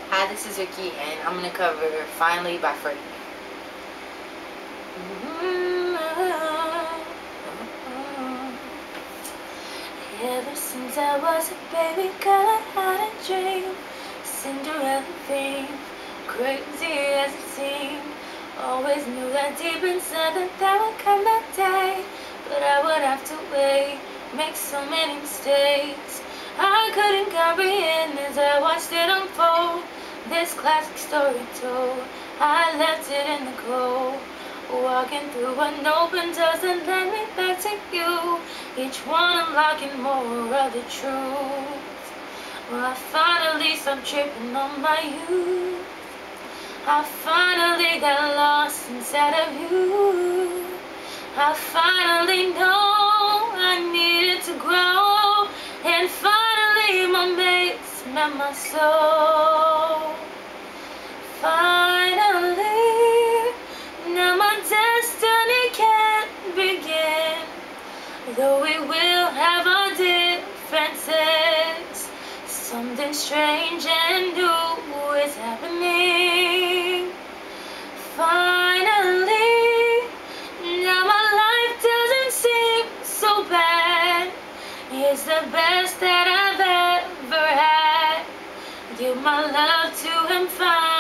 Hi, this is Ricky, and I'm gonna cover "Finally" by Freddie. Ever since I was a baby girl, I had a dream, Cinderella theme, crazy as it seemed. Always knew that deep inside that there would come that day, but I would have to wait, make so many mistakes. I couldn't comprehend as I watched it unfold. This classic story told, I left it in the cold, walking through an open doors that led me back to you. Each one unlocking more of the truth. Well, I finally stopped tripping on my youth. I finally got lost inside of you. I finally know I needed to grow, and finally my mates met my soul. Finally, now my destiny can begin. Though we will have our differences, something strange and new is happening. Finally, now my life doesn't seem so bad. It's the best that I've ever had. Give my love to him finally.